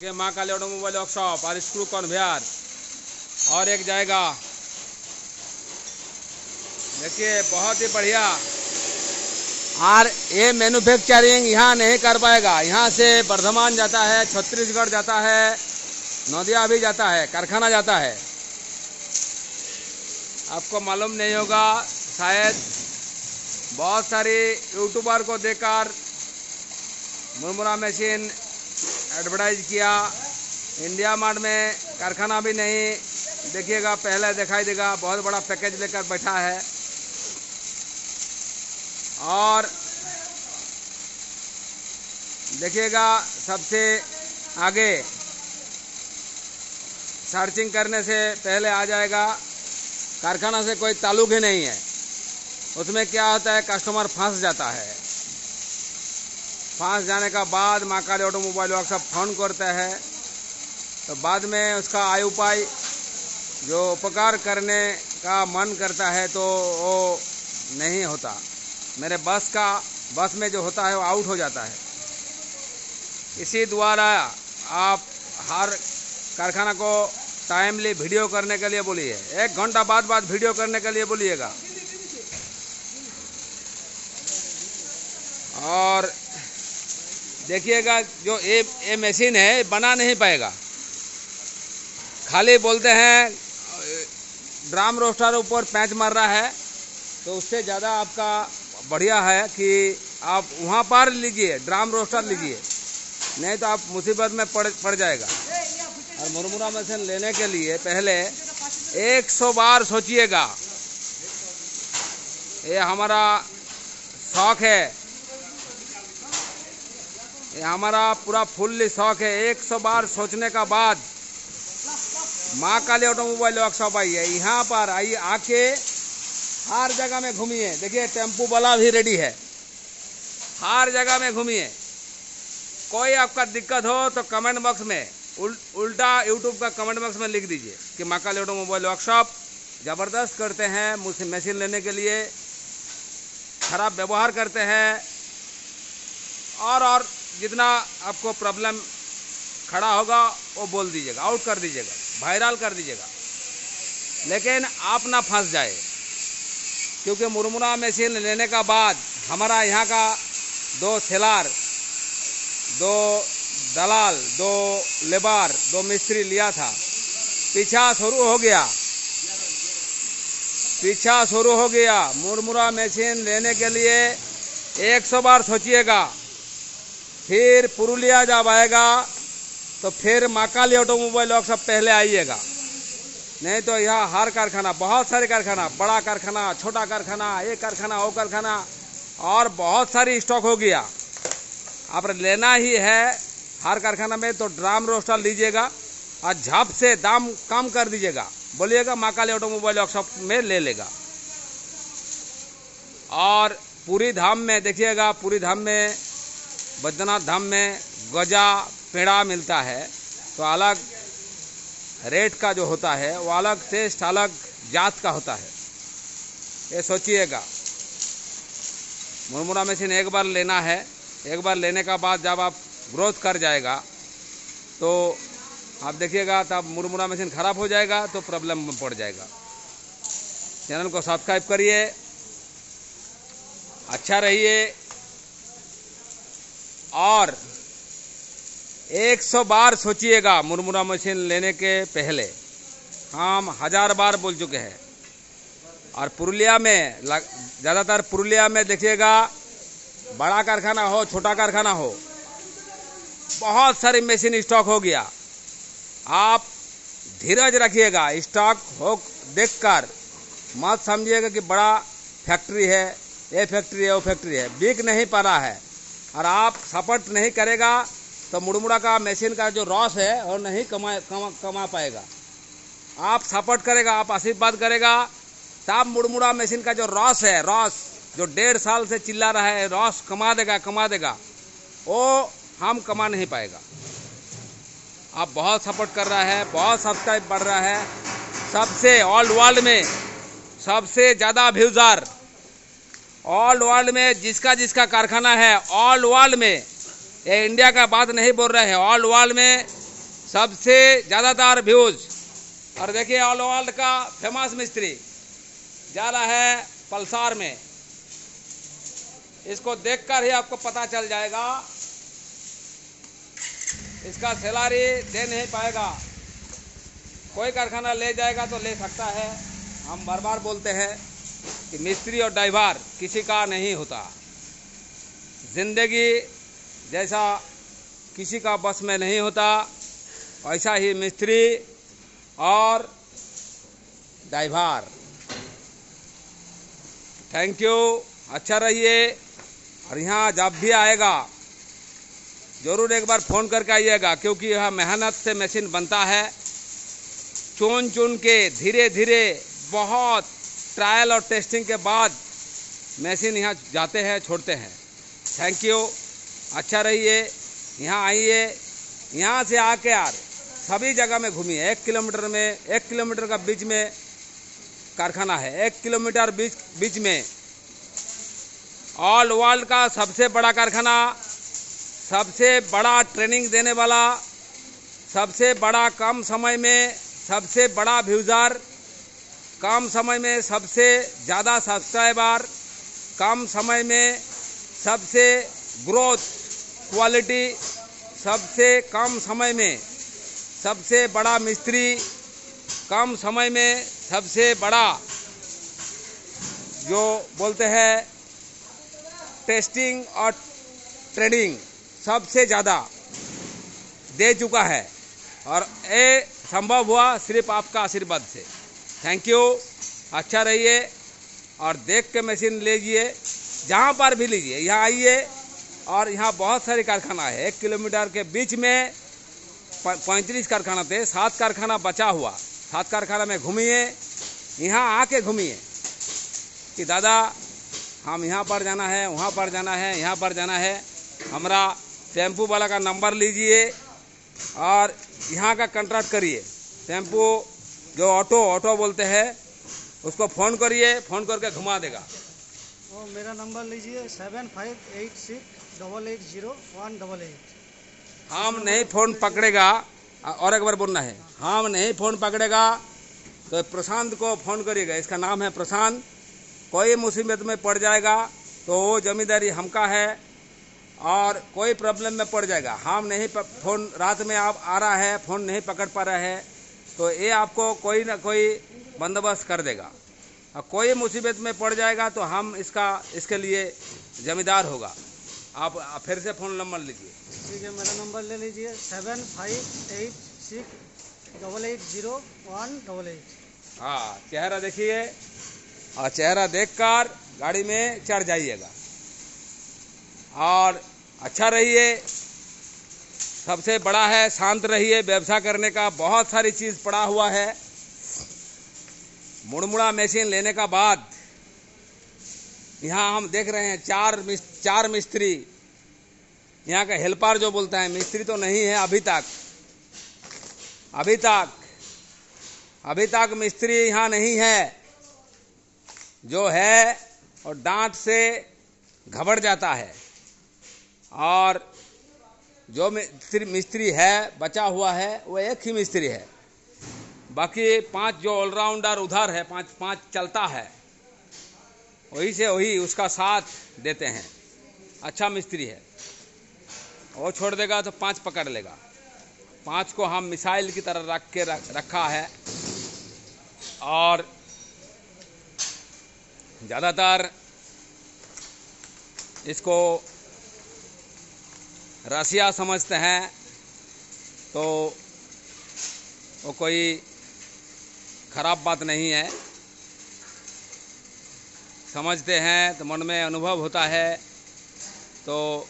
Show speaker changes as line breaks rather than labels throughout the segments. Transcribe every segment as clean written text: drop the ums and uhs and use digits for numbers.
ये माँ काली automobile workshop और स्क्रू कन्वेयर और एक जाएगा। देखिए बहुत ही बढ़िया। और ये मैन्युफैक्चरिंग यहाँ नहीं कर पाएगा। यहाँ से वर्धमान जाता है, छत्तीसगढ़ जाता है, नदिया भी जाता है, कारखाना जाता है। आपको मालूम नहीं होगा शायद, बहुत सारी यूट्यूबर को देखकर मुरमुरा मशीन एडवर्टाइज किया। इंडिया मार्ट में कारखाना भी नहीं, देखिएगा पहले दिखाई देगा, बहुत बड़ा पैकेज लेकर बैठा है। और देखिएगा सबसे आगे सर्चिंग करने से पहले आ जाएगा। कारखाना से कोई ताल्लुक ही नहीं है। उसमें क्या होता है, कस्टमर फंस जाता है। फंस जाने का बाद माँ काली ऑटोमोबाइल वर्कशॉप फोन करता है, तो बाद में उसका आय उपाय जो उपकार करने का मन करता है तो वो नहीं होता। मेरे बस में जो होता है वो आउट हो जाता है। इसी द्वारा आप हर कारखाना को टाइमली वीडियो करने के लिए बोलिए। 1 घंटा बाद वीडियो करने के लिए बोलिएगा। और देखिएगा जो ये मशीन है बना नहीं पाएगा। खाली बोलते हैं ड्रम रोस्टर ऊपर पैंच मार रहा है, तो उससे ज़्यादा आपका बढ़िया है कि आप वहाँ पर लीजिए, ड्रम रोस्टर लीजिए, नहीं तो आप मुसीबत में पड़ जाएगा। और मुरमुरा मशीन लेने के लिए पहले 100 बार सोचिएगा। ये हमारा शौक है, ये हमारा पूरा फुल्ली शौक है। 100 बार सोचने का बाद माँ काली ऑटोमोबाइल वर्कशॉप आइए। यहाँ पर आइए, आके हर जगह में घूमिए। देखिए टेम्पू वाला भी रेडी है, हर जगह में घूमिए। कोई आपका दिक्कत हो तो कमेंट बॉक्स में उल्टा यूट्यूब का कमेंट बॉक्स में लिख दीजिए कि माँ काली ऑटोमोबाइल वर्कशॉप ज़बरदस्त करते हैं। मुझसे मशीन लेने के लिए खराब व्यवहार करते हैं, और जितना आपको प्रॉब्लम खड़ा होगा वो बोल दीजिएगा, आउट कर दीजिएगा, वायरल कर दीजिएगा। लेकिन आप ना फंस जाए, क्योंकि मुरमुरा मशीन लेने का बाद हमारा यहाँ का 2 सेलर, 2 दलाल, 2 लेबर, 2 मिस्त्री लिया था। पीछा शुरू हो गया। मुरमुरा मशीन लेने के लिए 100 बार सोचिएगा। फिर पुरुलिया जब आएगा तो फिर माँ काली ऑटोमोबाइल वर्कशॉप पहले आइएगा। नहीं तो यहाँ हर कारखाना, बहुत सारे कारखाना, बड़ा कारखाना, छोटा कारखाना, एक कारखाना, वो कारखाना, और बहुत सारी स्टॉक हो गया। आप लेना ही है हर कारखाना में तो ड्रम रोस्टर लीजिएगा और झप से दाम कम कर दीजिएगा, बोलिएगा माँ काली ऑटोमोबाइल वर्कशॉप में ले लेगा। और पूरी धाम में देखिएगा, पूरी धाम में, बैद्यनाथ धाम में गजा पेड़ा मिलता है, तो अलग रेट का जो होता है वो अलग टेस्ट, अलग जात का होता है। ये सोचिएगा। मुरमुरा मशीन एक बार लेना है, एक बार लेने का बाद जब आप ग्रोथ कर जाएगा तो आप देखिएगा, तब मुरमुरा मशीन ख़राब हो जाएगा तो प्रॉब्लम में पड़ जाएगा। चैनल को सब्सक्राइब करिए, अच्छा रहिए, और 100 बार सोचिएगा मुरमुरा मशीन लेने के पहले। हम 1000 बार बोल चुके हैं। और पुरुलिया में, ज़्यादातर पुरुलिया में देखिएगा, बड़ा कारखाना हो, छोटा कारखाना हो, बहुत सारी मशीन स्टॉक हो गया। आप धीरज रखिएगा। स्टॉक हो देखकर मत समझिएगा कि बड़ा फैक्ट्री है, ये फैक्ट्री है, वो फैक्ट्री है, बिक नहीं पा रहा है। और आप सपोर्ट नहीं करेगा तो मुरमुरा का मशीन का जो रॉस है वो नहीं कमा पाएगा। आप सपोर्ट करेगा, आप आशीर्वाद करेगा, तब मुरमुरा मशीन का जो रॉस है, रॉस जो 1.5 साल से चिल्ला रहा है, रॉस कमा देगा, वो हम कमा नहीं पाएगा। आप बहुत सपोर्ट कर रहा है, बहुत सब्सक्राइब बढ़ रहा है। सबसे ऑल वर्ल्ड में सबसे ज़्यादा व्यूज़र ऑल वर्ल्ड में जिसका कारखाना है, ऑल वर्ल्ड में, ये इंडिया का बात नहीं बोल रहे हैं, ऑल वर्ल्ड में सबसे ज़्यादातर व्यूज। और देखिए ऑल वर्ल्ड का फेमस मिस्त्री जा रहा है पल्सार में। इसको देखकर ही आपको पता चल जाएगा, इसका सैलरी दे नहीं पाएगा। कोई कारखाना ले जाएगा तो ले सकता है। हम बार बार बोलते हैं कि मिस्त्री और ड्राइवर किसी का नहीं होता। जिंदगी जैसा किसी का बस में नहीं होता, वैसा ही मिस्त्री और ड्राइवर। थैंक यू, अच्छा रहिए। और यहाँ जब भी आएगा ज़रूर एक बार फ़ोन करके आइएगा, क्योंकि यह मेहनत से मशीन बनता है। चुन चुन के धीरे धीरे बहुत ट्रायल और टेस्टिंग के बाद मशीन यहाँ जाते हैं, छोड़ते हैं। थैंक यू, अच्छा रहिए। यहाँ आइए, यहाँ से आके यार सभी जगह में घूमिए। 1 किलोमीटर का बीच में कारखाना है। 1 किलोमीटर बीच में ऑल वर्ल्ड का सबसे बड़ा कारखाना, सबसे बड़ा ट्रेनिंग देने वाला, सबसे बड़ा कम समय में सबसे बड़ा व्यूज़र, कम समय में सबसे ज़्यादा सब्सक्राइबर, कम समय में सबसे ग्रोथ क्वालिटी, सबसे कम समय में सबसे बड़ा मिस्त्री, कम समय में सबसे बड़ा जो बोलते हैं टेस्टिंग और ट्रेनिंग सबसे ज़्यादा दे चुका है। और ये संभव हुआ सिर्फ आपका आशीर्वाद से। थैंक यू, अच्छा रहिए। और देख के मशीन लीजिए, जहाँ पर भी लीजिए। यहाँ आइए, और यहाँ बहुत सारे कारखाना है। 1 किलोमीटर के बीच में 35 कारखाना थे, 7 कारखाना बचा हुआ। 7 कारखाना में घूमिए, यहाँ आके घूमिए कि दादा हम यहाँ पर जाना है, वहाँ पर जाना है, यहाँ पर जाना है। हमारा टेम्पू वाला का नंबर लीजिए और यहाँ का कॉन्ट्रैक्ट करिए। टेम्पू जो ऑटो बोलते हैं उसको फ़ोन करिए, फ़ोन करके घुमा देगा।
और मेरा नंबर लीजिए 7586880188।
हम नहीं फ़ोन पकड़ेगा, और एक बार बोलना है, हम नहीं फ़ोन पकड़ेगा तो प्रशांत को फ़ोन करिएगा। इसका नाम है प्रशांत। कोई मुसीबत में पड़ जाएगा तो वो जिम्मेदारी हमका है, और कोई प्रॉब्लम में पड़ जाएगा, हम नहीं फ़ोन रात में आप आ रहा है, फ़ोन नहीं पकड़ पा रहा है, तो ये आपको कोई ना कोई बंदोबस्त कर देगा। और कोई मुसीबत में पड़ जाएगा तो हम इसके लिए जिम्मेदार होगा। आप फिर से फ़ोन नंबर लीजिए।
ठीक है, मेरा नंबर ले लीजिए 7586880188।
हाँ, चेहरा देखिए, और चेहरा देखकर गाड़ी में चढ़ जाइएगा। और अच्छा रहिए, सबसे बड़ा है शांत रहिए। व्यवसाय करने का बहुत सारी चीज़ पड़ा हुआ है। मुड़मुड़ा मशीन लेने का बाद यहाँ हम देख रहे हैं 4 मिस्त्री, यहाँ का हेल्पर जो बोलता है, मिस्त्री तो नहीं है अभी तक मिस्त्री यहाँ नहीं है। जो है और डांट से घबरा जाता है। और जो मिस्त्री है बचा हुआ है वो एक ही मिस्त्री है। बाकी 5 जो ऑलराउंडर उधर है, 5 चलता है, वही से वही उसका साथ देते हैं। अच्छा मिस्त्री है, वो छोड़ देगा तो 5 पकड़ लेगा। 5 को हम मिसाइल की तरह रखा है। और ज़्यादातर इसको रसिया समझते हैं, तो वो कोई ख़राब बात नहीं है। समझते हैं तो मन में अनुभव होता है, तो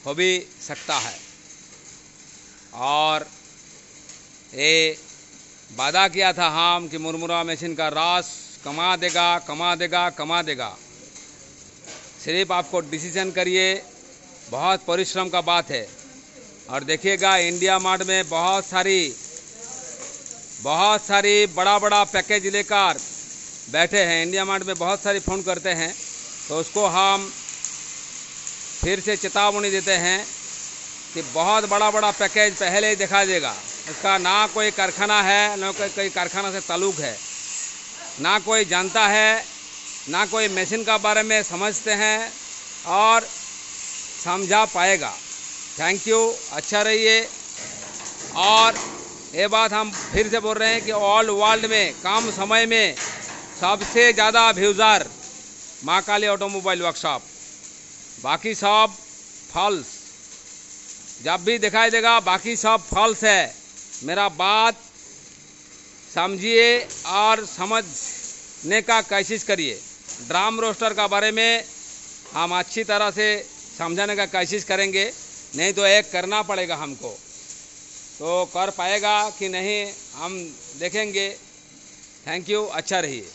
हो भी सकता है। और ये वादा किया था हम कि मुरमुरा मशीन का रास कमा देगा। सिर्फ आपको डिसीजन करिए, बहुत परिश्रम का बात है। और देखिएगा इंडिया मार्ट में बहुत सारी बड़ा पैकेज लेकर बैठे हैं। इंडिया मार्ट में बहुत सारी फ़ोन करते हैं, तो उसको हम फिर से चेतावनी देते हैं कि बहुत बड़ा बड़ा पैकेज पहले ही दिखा देगा। उसका ना कोई कारखाना है, ना कोई कारखाना से ताल्लुक़ है, ना कोई जानता है, ना कोई मशीन का बारे में समझते हैं और समझा पाएगा। थैंक यू, अच्छा रहिए। और ये बात हम फिर से बोल रहे हैं कि ऑल वर्ल्ड में कम समय में सबसे ज़्यादा व्यूज़र माँ काली ऑटोमोबाइल वर्कशॉप, बाकी सब फॉल्स। जब भी दिखाई देगा बाकी सब फॉल्स है। मेरा बात समझिए और समझने का कोशिश करिए। ड्रम रोस्टर का बारे में हम अच्छी तरह से समझाने का कोशिश करेंगे, नहीं तो एक करना पड़ेगा हमको, तो कर पाएगा कि नहीं हम देखेंगे। थैंक यू, अच्छा रहिए।